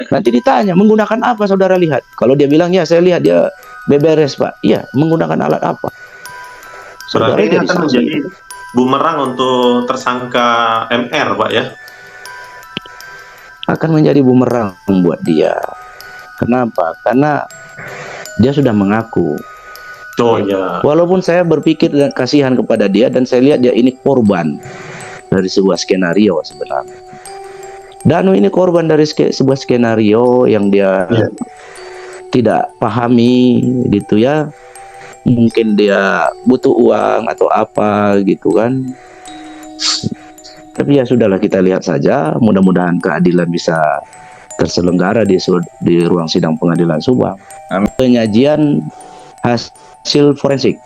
Nanti ditanya, menggunakan apa saudara lihat? Kalau dia bilang, ya saya lihat dia beberes Pak. Iya, menggunakan alat apa? Saudara Berarti ini jadi akan saksi. menjadi bumerang untuk tersangka MR, Pak ya? Akan menjadi bumerang buat dia. Kenapa? Karena dia sudah mengaku. Oh ya. Walaupun saya berpikir dan kasihan kepada dia, dan saya lihat dia ini korban dari sebuah skenario sebenarnya. Danu ini korban dari sebuah skenario yang dia Ya. tidak pahami gitu ya. Mungkin dia butuh uang atau apa gitu kan. Tapi ya sudahlah, kita lihat saja. Mudah-mudahan keadilan bisa terselenggara di ruang sidang pengadilan Subang. Penyajian hasil forensik.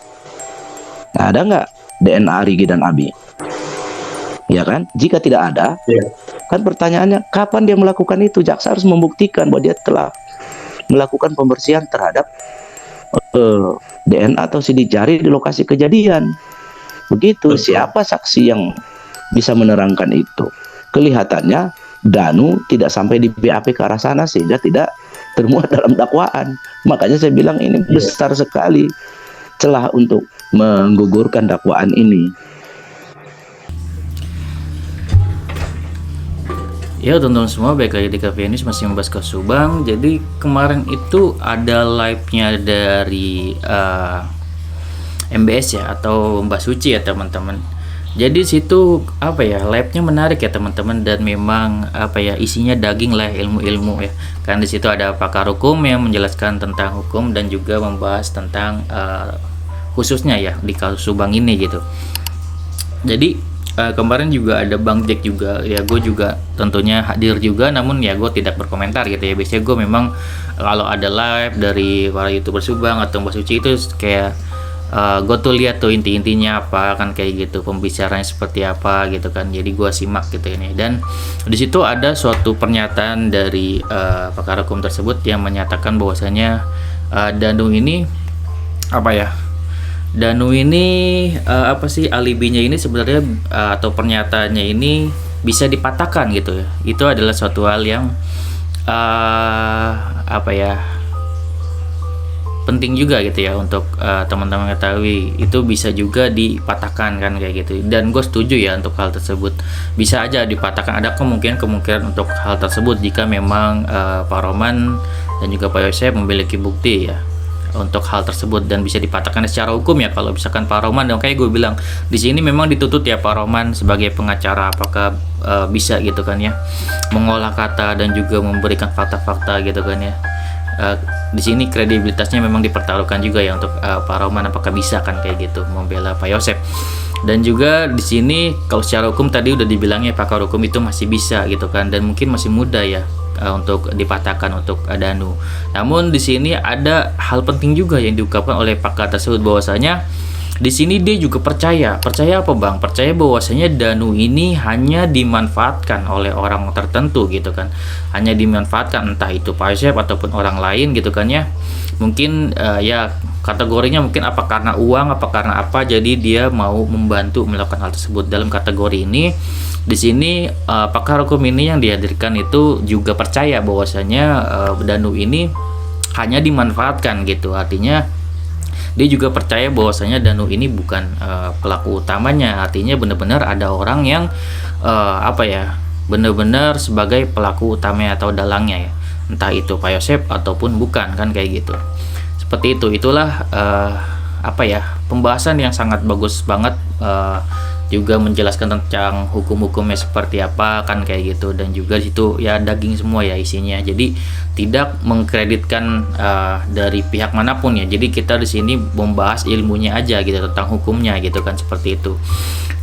Nah, ada nggak DNA Rigi dan Abi? Ya kan? Jika tidak ada, Ya. kan pertanyaannya kapan dia melakukan itu? Jaksa harus membuktikan bahwa dia telah melakukan pembersihan terhadap DNA atau sidik jari di lokasi kejadian. Begitu. Betul. Siapa saksi yang bisa menerangkan itu? Kelihatannya Danu tidak sampai di BAP ke arah sana sehingga tidak termuat dalam dakwaan. Makanya saya bilang ini besar sekali celah untuk menggugurkan dakwaan ini. Ya teman-teman semua, baik lagi di Cafe News masih membahas ke Subang. Jadi kemarin itu ada live-nya dari MBS ya, atau Mbak Suci ya teman-teman. Jadi situ apa ya, live-nya menarik ya teman-teman, dan memang apa ya, isinya daging lah, ilmu-ilmu ya. Karena di situ ada pakar hukum yang menjelaskan tentang hukum dan juga membahas tentang khususnya ya di kasus Subang ini gitu. Jadi kemarin juga ada Bang Jack juga ya, gue juga tentunya hadir juga, namun ya gue tidak berkomentar gitu ya. Biasanya gue memang kalau ada live dari para YouTuber Subang atau Mbak Suci itu kayak gue tuh lihat tuh inti-intinya apa kan, kayak gitu, pembicaranya seperti apa gitu kan. Jadi gue simak gitu ini, dan di situ ada suatu pernyataan dari pakar hukum tersebut yang menyatakan bahwasanya Danu ini apa ya, Danu ini apa sih alibinya ini sebenarnya, atau pernyataannya ini bisa dipatahkan gitu ya. Itu adalah suatu hal yang apa ya, penting juga gitu ya untuk teman-teman ketahui. Itu bisa juga dipatahkan kan kayak gitu, dan gue setuju ya untuk hal tersebut. Bisa aja dipatahkan, ada kemungkinan untuk hal tersebut jika memang Pak Roman dan juga Pak Yosef memiliki bukti ya untuk hal tersebut, dan bisa dipatahkan secara hukum ya. Kalau misalkan Pak Roman, dan kayak gue bilang di sini memang dituntut ya Pak Roman sebagai pengacara, apakah bisa gitu kan ya, mengolah kata dan juga memberikan fakta-fakta gitu kan ya. Di sini kredibilitasnya memang dipertaruhkan juga ya untuk Pak Roman, apakah bisa kan kayak gitu membela Pak Yosef. Dan juga di sini kalau secara hukum tadi udah dibilangnya pakar hukum itu masih bisa gitu kan, dan mungkin masih muda ya untuk dipatahkan untuk Danu. Namun di sini ada hal penting juga yang diungkapkan oleh pakar tersebut, bahwasanya di sini dia juga percaya apa Bang? Percaya bahwasanya Danu ini hanya dimanfaatkan oleh orang tertentu gitu kan. Hanya dimanfaatkan, entah itu Pak Yosef ataupun orang lain gitu kan ya. Mungkin ya kategorinya mungkin apa karena uang, apa karena apa, jadi dia mau membantu melakukan hal tersebut. Dalam kategori ini di sini pakar hukum ini yang dihadirkan itu juga percaya bahwasanya Danu ini hanya dimanfaatkan gitu. Artinya dia juga percaya bahwasanya Danu ini bukan pelaku utamanya. Artinya benar-benar ada orang yang apa ya, benar-benar sebagai pelaku utamanya atau dalangnya ya, entah itu Pak Yosef ataupun bukan kan kayak gitu. Seperti itu. Itulah apa ya, pembahasan yang sangat bagus banget, juga menjelaskan tentang hukum-hukumnya seperti apa kan kayak gitu, dan juga situ ya daging semua ya isinya. Jadi tidak mengkreditkan dari pihak manapun ya. Jadi kita di sini membahas ilmunya aja gitu, tentang hukumnya gitu kan, seperti itu.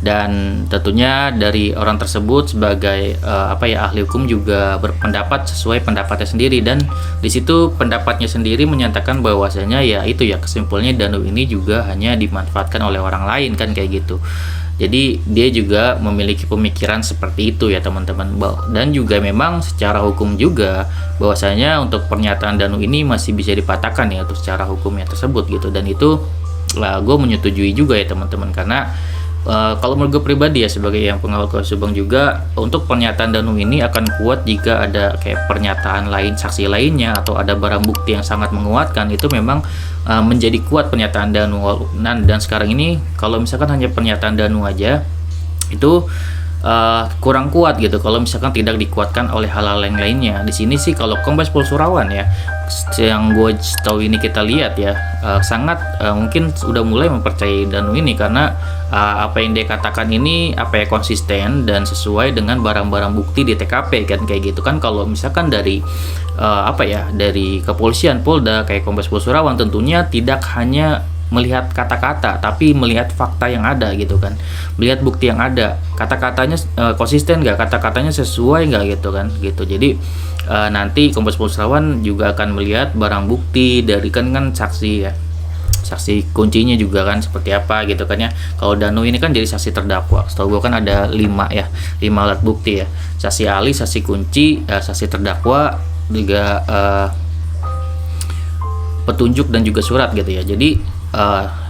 Dan tentunya dari orang tersebut sebagai apa ya, ahli hukum juga berpendapat sesuai pendapatnya sendiri, dan di situ pendapatnya sendiri menyatakan bahwasanya ya itu ya, kesimpulannya Danu ini juga hanya dimanfaatkan oleh orang lain kan kayak gitu. Jadi dia juga memiliki pemikiran seperti itu ya teman-teman. Dan juga memang secara hukum juga bahwasanya untuk pernyataan Danu ini masih bisa dipatahkan ya untuk secara hukumnya tersebut gitu. Dan itu lah gue menyetujui juga ya teman-teman, karena kalau menurut gue pribadi ya, sebagai yang pengawal Kota Subang juga, untuk pernyataan Danu ini akan kuat jika ada kayak pernyataan lain, saksi lainnya, atau ada barang bukti yang sangat menguatkan. Itu memang menjadi kuat pernyataan Danu. Dan sekarang ini kalau misalkan hanya pernyataan Danu aja, itu kurang kuat gitu kalau misalkan tidak dikuatkan oleh hal-hal yang lainnya. Di sini sih kalau Kombes Pol Surawan ya, yang gue tahu ini kita lihat ya, sangat mungkin udah mulai mempercayai Danu ini, karena apa yang dia katakan ini konsisten dan sesuai dengan barang-barang bukti di TKP kan, kayak gitu kan. Kalau misalkan dari dari kepolisian Polda kayak Kombes Pol Surawan, tentunya tidak hanya melihat kata-kata tapi melihat fakta yang ada gitu kan, melihat bukti yang ada, kata-katanya konsisten nggak, kata-katanya sesuai nggak gitu kan gitu. Jadi nanti Kombes Pol Surawan juga akan melihat barang bukti dari kan saksi ya, saksi kuncinya juga kan seperti apa gitu kan ya. Kalau Danu ini kan jadi saksi terdakwa, setahu gue kan ada 5 alat bukti ya, saksi ahli, saksi kunci, saksi terdakwa, juga petunjuk dan juga surat gitu ya. Jadi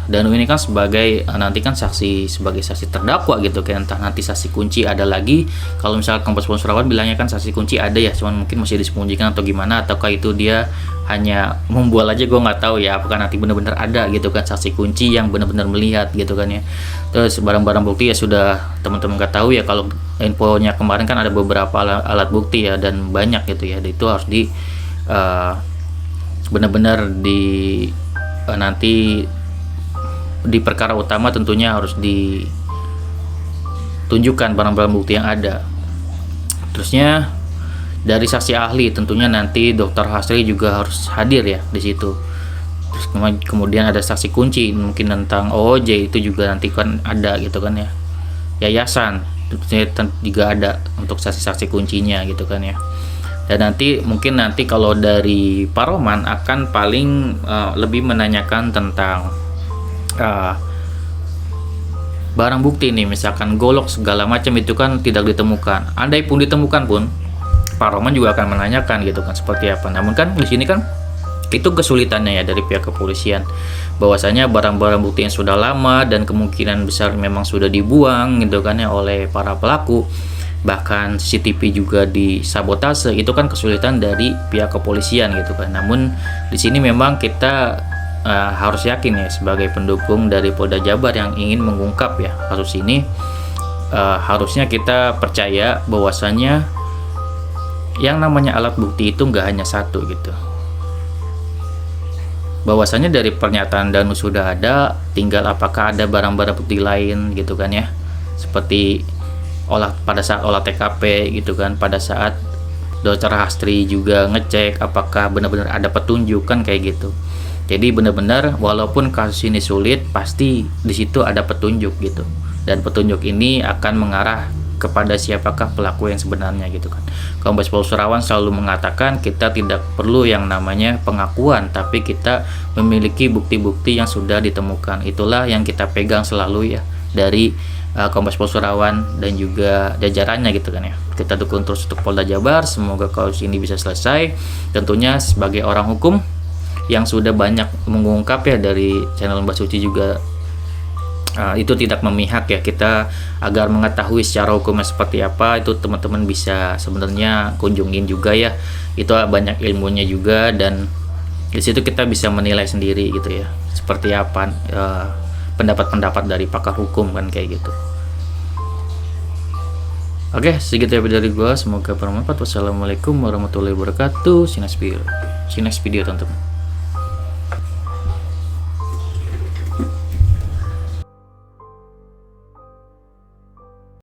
Danu ini kan sebagai nanti kan sebagai saksi terdakwa gitu kan, entah nanti saksi kunci ada lagi. Kalau misalnya Kombes Pol Surawan bilangnya kan saksi kunci ada ya, cuman mungkin masih disembunyikan atau gimana, ataukah itu dia hanya membual aja, gue nggak tahu ya, apakah nanti benar-benar ada gitu kan saksi kunci yang benar-benar melihat gitu kan ya. Terus barang-barang bukti ya sudah teman-teman nggak tahu ya, kalau infonya kemarin kan ada beberapa alat bukti ya, dan banyak gitu ya, itu harus benar-benar nanti di perkara utama tentunya harus ditunjukkan barang-barang bukti yang ada. Terusnya dari saksi ahli tentunya nanti Dr. Hasri juga harus hadir ya di situ. Terus kemudian ada saksi kunci mungkin tentang OOJ, itu juga nanti kan ada gitu kan ya. Yayasan tentunya juga ada untuk saksi-saksi kuncinya gitu kan ya. Dan mungkin nanti kalau dari Paroman akan paling lebih menanyakan tentang barang bukti nih, misalkan golok segala macam itu kan tidak ditemukan. Andai pun ditemukan pun Paroman juga akan menanyakan gitu kan seperti apa. Namun kan di sini kan itu kesulitannya ya dari pihak kepolisian, bahwasanya barang-barang bukti yang sudah lama dan kemungkinan besar memang sudah dibuang gitu kan ya oleh para pelaku, bahkan CCTV juga disabotase, itu kan kesulitan dari pihak kepolisian gitu kan. Namun di sini memang kita harus yakin ya, sebagai pendukung dari Polda Jabar yang ingin mengungkap ya kasus ini, harusnya kita percaya bahwasanya yang namanya alat bukti itu nggak hanya satu gitu, bahwasanya dari pernyataan Danu sudah ada, tinggal apakah ada barang-barang bukti lain gitu kan ya, seperti pada saat olah TKP gitu kan, pada saat Dr. Hasri juga ngecek apakah benar-benar ada petunjuk kan kayak gitu. Jadi benar-benar walaupun kasus ini sulit, pasti di situ ada petunjuk gitu, dan petunjuk ini akan mengarah kepada siapakah pelaku yang sebenarnya gitu kan. Kombes Pol Surawan selalu mengatakan kita tidak perlu yang namanya pengakuan, tapi kita memiliki bukti-bukti yang sudah ditemukan. Itulah yang kita pegang selalu ya dari Kombes Pol Surawan dan juga jajarannya gitu kan ya. Kita dukung terus untuk Polda Jabar, semoga kasus ini bisa selesai. Tentunya sebagai orang hukum yang sudah banyak mengungkap ya dari channel Mbak Suci juga, itu tidak memihak ya, kita agar mengetahui secara hukumnya seperti apa, itu teman-teman bisa sebenarnya kunjungin juga ya, itu banyak ilmunya juga, dan di situ kita bisa menilai sendiri gitu ya, seperti apa pendapat-pendapat dari pakar hukum kan kayak gitu. Oke, segitu ya dari gua, semoga bermanfaat. Wassalamualaikum warahmatullahi wabarakatuh. See you next video teman-teman.